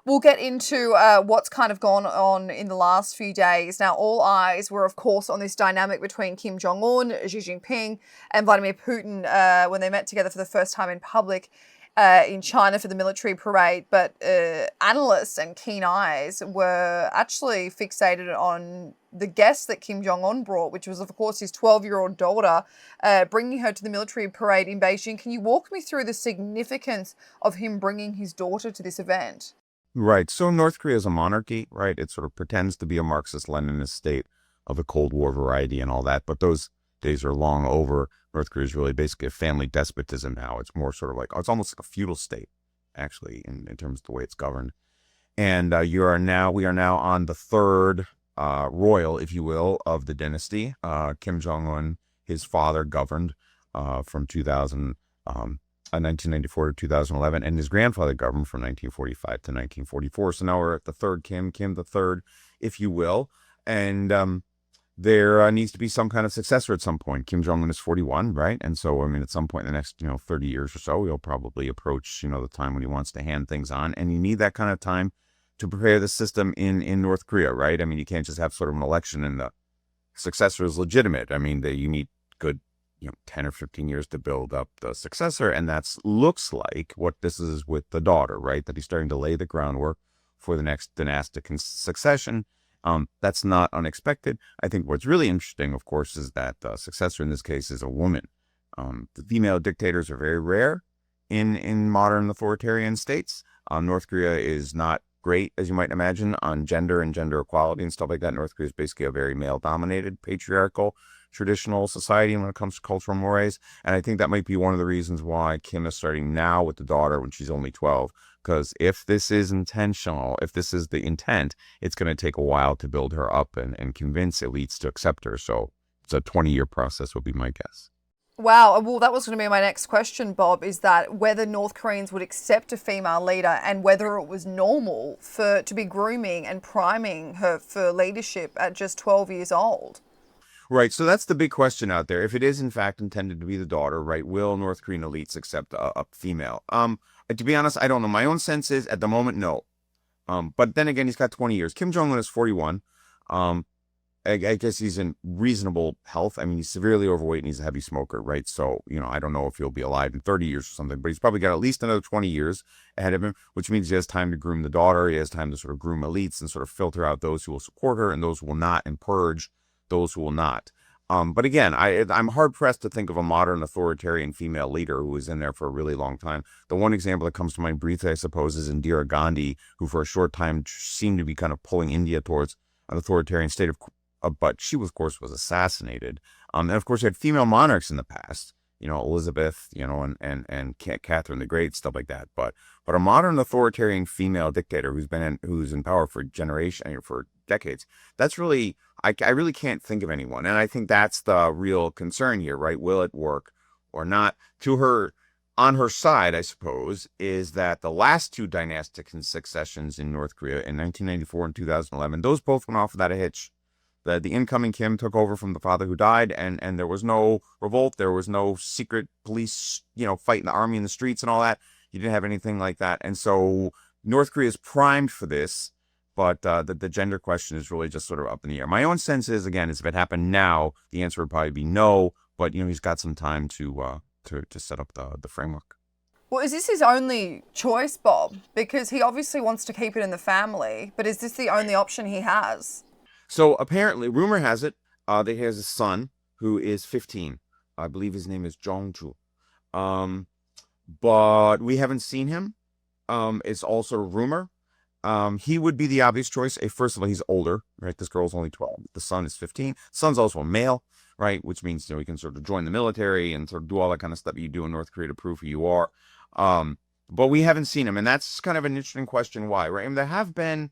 We'll get into what's kind of gone on in the last few days. Now, all eyes were, of course, on this dynamic between Kim Jong Un, Xi Jinping, and Vladimir Putin when they met together for the first time in public in China for the military parade. But analysts and keen eyes were actually fixated on the guest that Kim Jong Un brought, which was, of course, his 12-year-old daughter, bringing her to the military parade in Beijing. Can you walk me through the significance of him bringing his daughter to this event? Right. So North Korea is a monarchy, right? It sort of pretends to be a Marxist-Leninist state of the Cold War variety and all that, but those days are long over. North Korea is really basically a family despotism now. It's more sort of like, it's almost like a feudal state, actually, in terms of the way it's governed. And we are now on the third royal, if you will, of the dynasty. Kim Jong Un, his father, governed from 1994 to 2011, and his grandfather governed from 1945 to 1944. So now we're at the third Kim the third, if you will. And there needs to be some kind of successor at some point. Kim Jong Un is 41, right? And so, I mean, at some point in the next, 30 years or so, he'll probably approach, the time when he wants to hand things on. And you need that kind of time to prepare the system in North Korea, right? I mean, you can't just have sort of an election and the successor is legitimate. I mean, you need good 10 or 15 years to build up the successor. And that's looks like what this is with the daughter, right? That he's starting to lay the groundwork for the next dynastic succession. That's not unexpected. I think what's really interesting, of course, is that the successor in this case is a woman. The female dictators are very rare in modern authoritarian states. North Korea is not great, as you might imagine, on gender and gender equality and stuff like that. North Korea is basically a very male-dominated, patriarchal, traditional society when it comes to cultural mores. And I think that might be one of the reasons why Kim is starting now with the daughter when she's only 12. Because if this is intentional, if this is the intent, it's going to take a while to build her up and convince elites to accept her. So it's a 20-year process would be my guess. Wow. Well, that was going to be my next question, Bob, is that whether North Koreans would accept a female leader and whether it was normal to be grooming and priming her for leadership at just 12 years old. Right. So that's the big question out there. If it is, in fact, intended to be the daughter, right, will North Korean elites accept a female? To be honest, I don't know. My own sense is at the moment, no. But then again, he's got 20 years. Kim Jong Un is 41. I guess he's in reasonable health. I mean, he's severely overweight and he's a heavy smoker, right? So, I don't know if he'll be alive in 30 years or something, but he's probably got at least another 20 years ahead of him, which means he has time to groom the daughter. He has time to sort of groom elites and sort of filter out those who will support her and those who will not, and purge those who will not. But again, I'm hard-pressed to think of a modern authoritarian female leader who was in there for a really long time. The one example that comes to mind briefly, I suppose, is Indira Gandhi, who for a short time seemed to be kind of pulling India towards an authoritarian state but she, of course, was assassinated. And, of course, you had female monarchs in the past, Elizabeth, and Catherine the Great, stuff like that. But a modern authoritarian female dictator who's in power for decades, that's really, I really can't think of anyone. And I think that's the real concern here, right? Will it work or not? On her side, I suppose, is that the last two dynastic successions in North Korea in 1994 and 2011, those both went off without a hitch. The incoming Kim took over from the father who died, and there was no revolt. There was no secret police, fighting the army in the streets and all that. You didn't have anything like that. And so North Korea is primed for this, but the gender question is really just sort of up in the air. My own sense is, again, if it happened now, the answer would probably be no, but, he's got some time to set up the framework. Well, is this his only choice, Bob? Because he obviously wants to keep it in the family, but is this the only option he has? So apparently, rumor has it that he has a son who is 15. I believe his name is Jongju. But we haven't seen him. It's also a rumor. He would be the obvious choice. First of all, he's older, right? This girl's only 12. The son is 15. Son's also a male, right? Which means, he can sort of join the military and sort of do all that kind of stuff you do in North Korea to prove who you are. But we haven't seen him. And that's kind of an interesting question why, right? I mean, there have been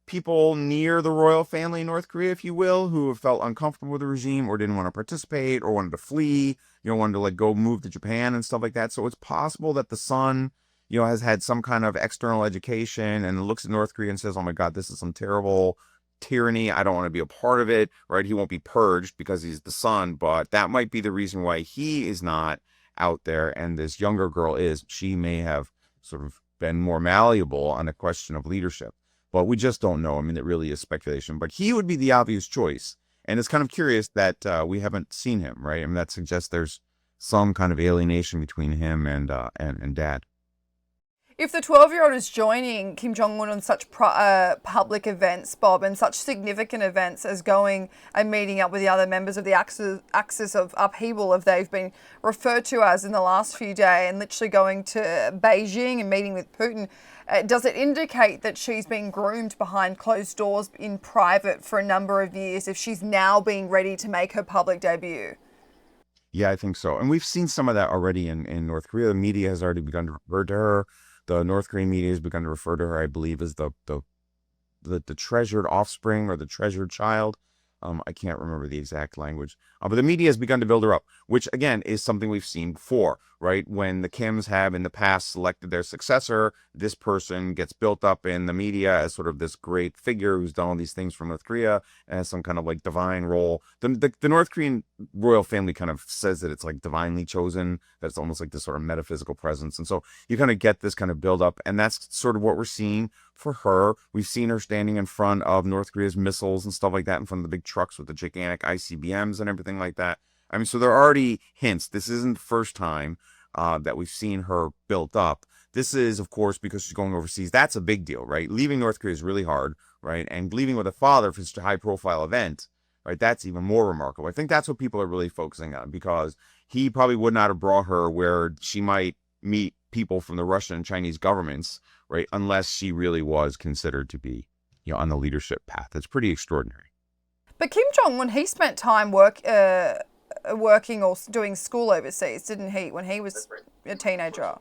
people near the royal family in North Korea, if you will, who have felt uncomfortable with the regime or didn't want to participate or wanted to flee, wanted to go move to Japan and stuff like that. So it's possible that the son, has had some kind of external education and looks at North Korea and says, oh my God, this is some terrible tyranny. I don't want to be a part of it, right? He won't be purged because he's the son, but that might be the reason why he is not out there. And this younger girl is. She may have sort of been more malleable on a question of leadership. But we just don't know. I mean, it really is speculation. But he would be the obvious choice. And it's kind of curious that we haven't seen him, right? I mean, that suggests there's some kind of alienation between him and dad. If the 12-year-old is joining Kim Jong Un on such public events, Bob, and such significant events as going and meeting up with the other members of the axis of upheaval, as they've been referred to as in the last few days, and literally going to Beijing and meeting with Putin, does it indicate that she's been groomed behind closed doors in private for a number of years if she's now being ready to make her public debut? Yeah, I think so. And we've seen some of that already in North Korea. The media has already begun to refer to her. The North Korean media has begun to refer to her, I believe, as the treasured offspring or the treasured child. I can't remember the exact language, but the media has begun to build her up, which again is something we've seen before, right? When the Kims have in the past selected their successor, this person gets built up in the media as sort of this great figure who's done all these things for North Korea and has some kind of like divine role. The North Korean royal family kind of says that it's like divinely chosen, that it's almost like this sort of metaphysical presence. And so you kind of get this kind of build up, and that's sort of what we're seeing for her. We've seen her standing in front of North Korea's missiles and stuff like that, in front of the big trucks with the gigantic ICBMs and everything like that. I mean, so there are already hints. This isn't the first time that we've seen her built up. This is, of course, because she's going overseas. That's a big deal, right? Leaving North Korea is really hard, right? And leaving with a father for such a high-profile event, right? That's even more remarkable. I think that's what people are really focusing on, because he probably would not have brought her where she might meet people from the Russian and Chinese governments, right? Unless she really was considered to be, on the leadership path. It's pretty extraordinary. But Kim Jong Un, he spent time working or doing school overseas, didn't he, when he was a teenager?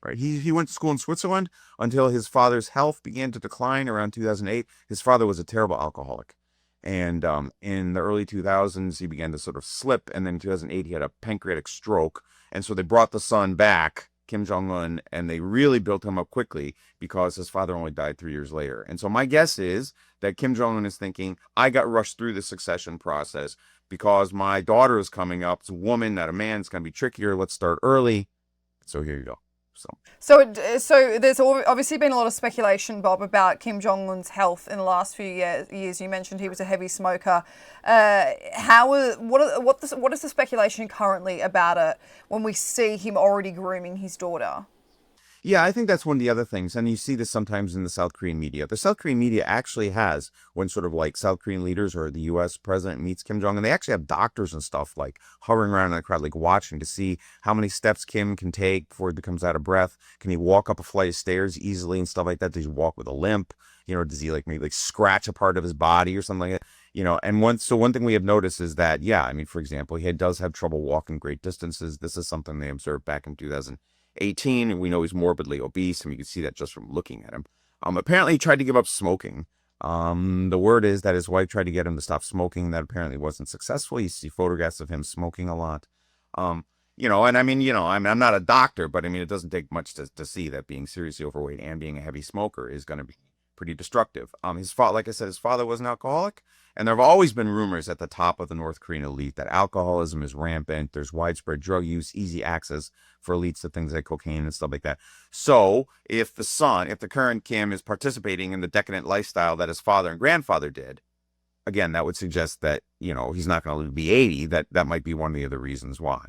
Right. He went to school in Switzerland until his father's health began to decline around 2008. His father was a terrible alcoholic. And in the early 2000s, he began to sort of slip. And then in 2008, he had a pancreatic stroke. And so they brought the son back, Kim Jong Un, and they really built him up quickly because his father only died 3 years later. And so my guess is that Kim Jong Un is thinking, I got rushed through the succession process because my daughter is coming up. It's a woman, not a man. It's going to be trickier. Let's start early. So here you go. So there's obviously been a lot of speculation, Bob, about Kim Jong Un's health in the last few years. You mentioned he was a heavy smoker. What is the speculation currently about it when we see him already grooming his daughter? Yeah, I think that's one of the other things. And you see this sometimes in the South Korean media. The South Korean media actually has, when sort of like South Korean leaders or the U.S. president meets Kim Jong Un, they actually have doctors and stuff like hovering around in the crowd, like watching to see how many steps Kim can take before he becomes out of breath. Can he walk up a flight of stairs easily and stuff like that? Does he walk with a limp? Does he like maybe like scratch a part of his body or something like that? And one thing we have noticed is that, yeah, I mean, for example, he does have trouble walking great distances. This is something they observed back in 2018, and we know he's morbidly obese, and you can see that just from looking at him. Apparently he tried to give up smoking. The word is that his wife tried to get him to stop smoking. That apparently wasn't successful. You see photographs of him smoking a lot. And I mean, I'm not a doctor, but I mean, it doesn't take much to see that being seriously overweight and being a heavy smoker is going to be pretty destructive. His father, like I said, his father was an alcoholic. And there have always been rumors at the top of the North Korean elite that alcoholism is rampant. There's widespread drug use, easy access for elites to things like cocaine and stuff like that. So if the current Kim is participating in the decadent lifestyle that his father and grandfather did, again, that would suggest that, he's not going to be 80. That might be one of the other reasons why.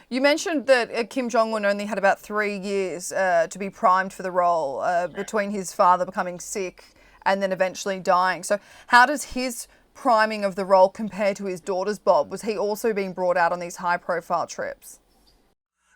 You mentioned that Kim Jong Un only had about 3 years to be primed for the role between his father becoming sick and then eventually dying. So how does his priming of the role compare to his daughter's, Bob? Was he also being brought out on these high-profile trips?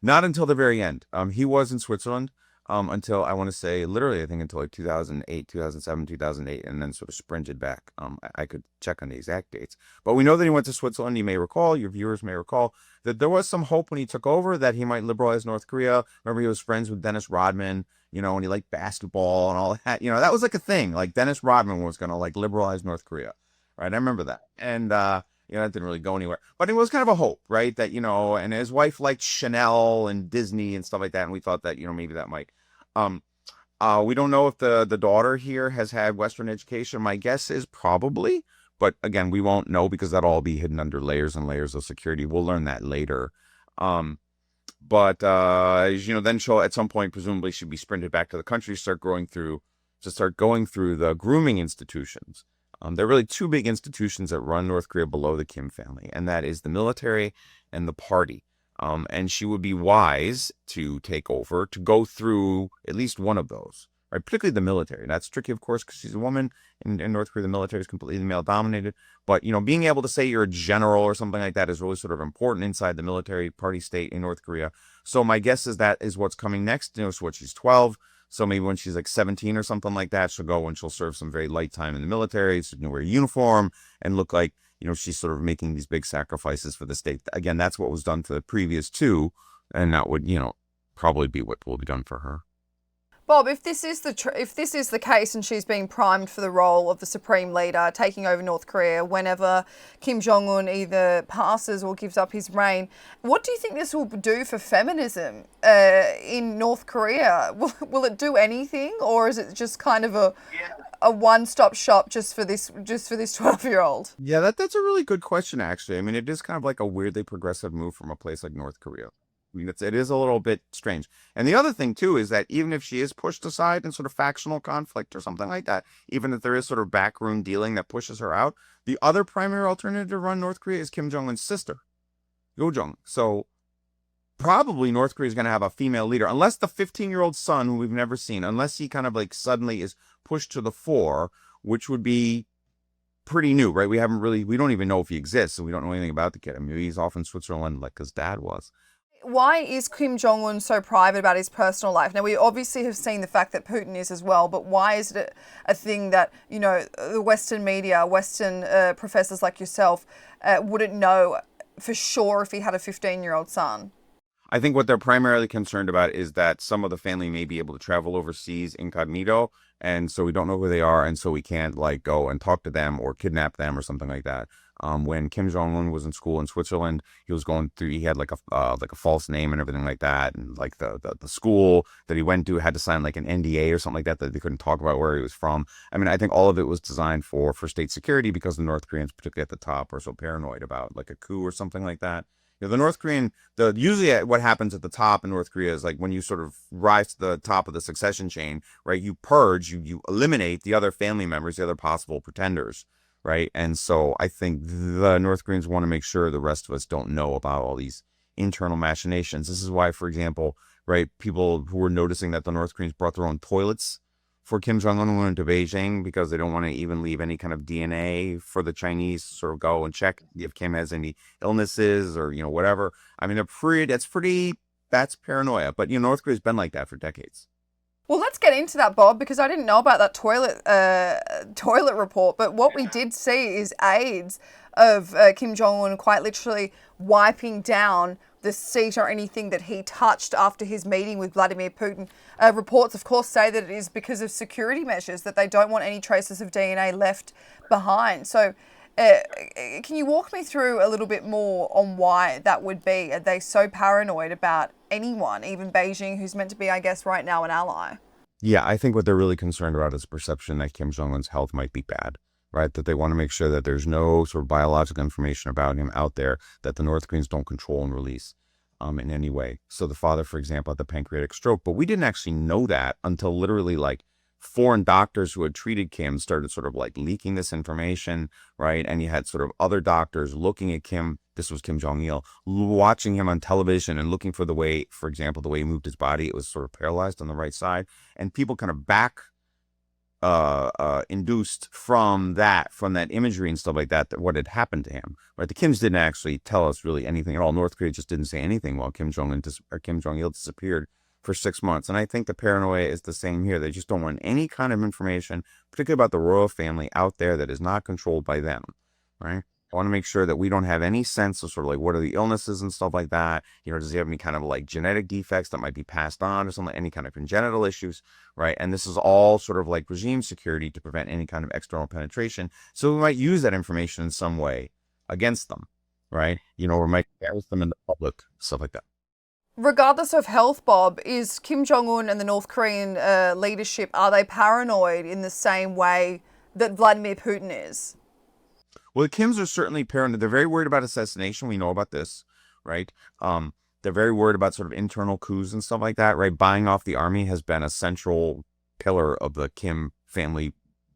Not until the very end. He was in Switzerland until, I want to say, literally, I think until like 2008, 2007, 2008, and then sort of sprinted back. I could check on the exact dates. But we know that he went to Switzerland. You may recall, your viewers may recall, that there was some hope when he took over that he might liberalize North Korea. Remember, he was friends with Dennis Rodman, and he liked basketball and all that. That was like a thing. Like Dennis Rodman was going to like liberalize North Korea, right? I remember that. And, that didn't really go anywhere. But it was kind of a hope, right? That, and his wife liked Chanel and Disney and stuff like that. And we thought that, maybe that might. We don't know if the daughter here has had Western education. My guess is probably. But again, we won't know because that'll all be hidden under layers and layers of security. We'll learn that later. But then she'll at some point presumably she'll be sprinted back to the country to start going through the grooming institutions. There are really two big institutions that run North Korea below the Kim family, and that is the military and the party. And she would be wise to take over to go through at least one of those, right? Particularly the military. That's tricky, of course, because she's a woman. In North Korea, the military is completely male dominated. But, being able to say you're a general or something like that is really sort of important inside the military party state in North Korea. So my guess is that is what's coming next. So what, she's 12. So maybe when she's like 17 or something like that, she'll go and she'll serve some very light time in the military. So, wear a uniform and look like, she's sort of making these big sacrifices for the state. Again, that's what was done for the previous two. And that would, probably be what will be done for her. Bob, if this is the case and she's being primed for the role of the supreme leader taking over North Korea whenever Kim Jong Un either passes or gives up his reign, what do you think this will do for feminism in North Korea? Will it do anything, or is it just kind of a one-stop shop just for this 12-year-old? Yeah, that's a really good question, actually. I mean, it is kind of like a weirdly progressive move from a place like North Korea. I mean, it is a little bit strange. And the other thing, too, is that even if she is pushed aside in sort of factional conflict or something like that, even if there is sort of backroom dealing that pushes her out, the other primary alternative to run North Korea is Kim Jong Un's sister, Yo Jong. So probably North Korea is going to have a female leader, unless the 15-year-old son, who we've never seen, unless he kind of like suddenly is pushed to the fore, which would be pretty new, right? We don't even know if he exists, so we don't know anything about the kid. I mean, he's off in Switzerland like his dad was. Why is Kim Jong Un so private about his personal life? Now, we obviously have seen the fact that Putin is as well, but why is it a thing that, the Western media, Western professors like yourself wouldn't know for sure if he had a 15-year-old son? I think what they're primarily concerned about is that some of the family may be able to travel overseas incognito, and so we don't know who they are, and so we can't like go and talk to them or kidnap them or something like that. When Kim Jong Un was in school in Switzerland, he had like a false name and everything like that, and like the school that he went to had to sign like an NDA or something like that they couldn't talk about where he was from. I mean, I think all of it was designed for state security because the North Koreans, particularly at the top, are so paranoid about like a coup or something like that. The North Korean, usually what happens at the top in North Korea is like when you sort of rise to the top of the succession chain, right? You purge, you eliminate the other family members, the other possible pretenders, right? And so I think the North Koreans want to make sure the rest of us don't know about all these internal machinations. This is why, for example, right, people who were noticing that the North Koreans brought their own toilets for Kim Jong Un went to Beijing because they don't want to even leave any kind of DNA for the Chinese to sort of go and check if Kim has any illnesses or, whatever. I mean, that's paranoia. But, North Korea's been like that for decades. Well, let's get into that, Bob, because I didn't know about that toilet report. But what we did see is aides of Kim Jong Un quite literally wiping down the seat or anything that he touched after his meeting with Vladimir Putin. Reports, of course, say that it is because of security measures, that they don't want any traces of DNA left behind. So can you walk me through a little bit more on why that would be? Are they so paranoid about anyone, even Beijing, who's meant to be, I guess, right now an ally? Yeah, I think what they're really concerned about is the perception that Kim Jong-un's health might be bad, right? That they want to make sure that there's no sort of biological information about him out there that the North Koreans don't control and release in any way. So the father, for example, had the pancreatic stroke, but we didn't actually know that until literally like foreign doctors who had treated Kim started sort of like leaking this information, right? And you had sort of other doctors looking at Kim. This was Kim Jong-il, watching him on television and looking for the way, for example, the way he moved his body. It was sort of paralyzed on the right side. And people kind of induced from that imagery and stuff like that what had happened to him, right? The Kims didn't actually tell us really anything at all. North Korea just didn't say anything while Kim Jong-il disappeared for 6 months. And I think the paranoia is the same here. They just don't want any kind of information, particularly about the royal family out there that is not controlled by them, right? I want to make sure that we don't have any sense of sort of like what are the illnesses and stuff like that. Does he have any kind of like genetic defects that might be passed on or something, any kind of congenital issues, right? And this is all sort of like regime security to prevent any kind of external penetration. So we might use that information in some way against them, right? Or might embarrass them in the public, stuff like that. Regardless of health, Bob, is Kim Jong-un and the North Korean leadership, are they paranoid in the same way that Vladimir Putin is? Well, the Kims are certainly paranoid. They're very worried about assassination. We know about this, right? They're very worried about sort of internal coups and stuff like that, right? Buying off the army has been a central pillar of the Kim family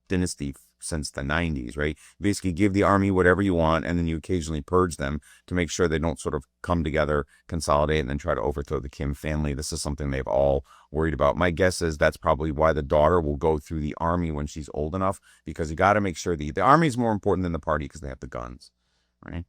dynasty since the 90s, right? Basically give the army whatever you want, and then you occasionally purge them to make sure they don't sort of come together, consolidate, and then try to overthrow the Kim family. This is something they've all worried about. My guess is that's probably why the daughter will go through the army when she's old enough, because you got to make sure the army is more important than the party because they have the guns, right?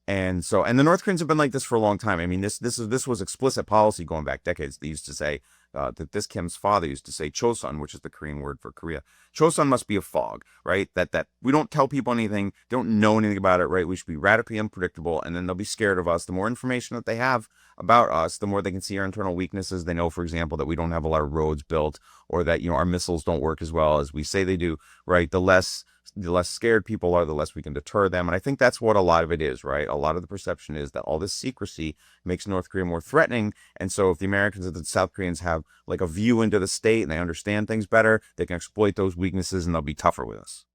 And the North Koreans have been like this for a long time. I mean, this was explicit policy going back decades. They used to say that this Kim's father used to say Chosun, which is the Korean word for Korea. Chosun must be a fog, right? That we don't tell people anything, don't know anything about it, right? We should be radically unpredictable, and then they'll be scared of us. The more information that they have about us, the more they can see our internal weaknesses. They know, for example, that we don't have a lot of roads built, or that our missiles don't work as well as we say they do, right? The less scared people are, the less we can deter them. And I think that's what a lot of it is, right? A lot of the perception is that all this secrecy makes North Korea more threatening. And so if the Americans and the South Koreans have like a view into the state and they understand things better, they can exploit those weaknesses and they'll be tougher with us.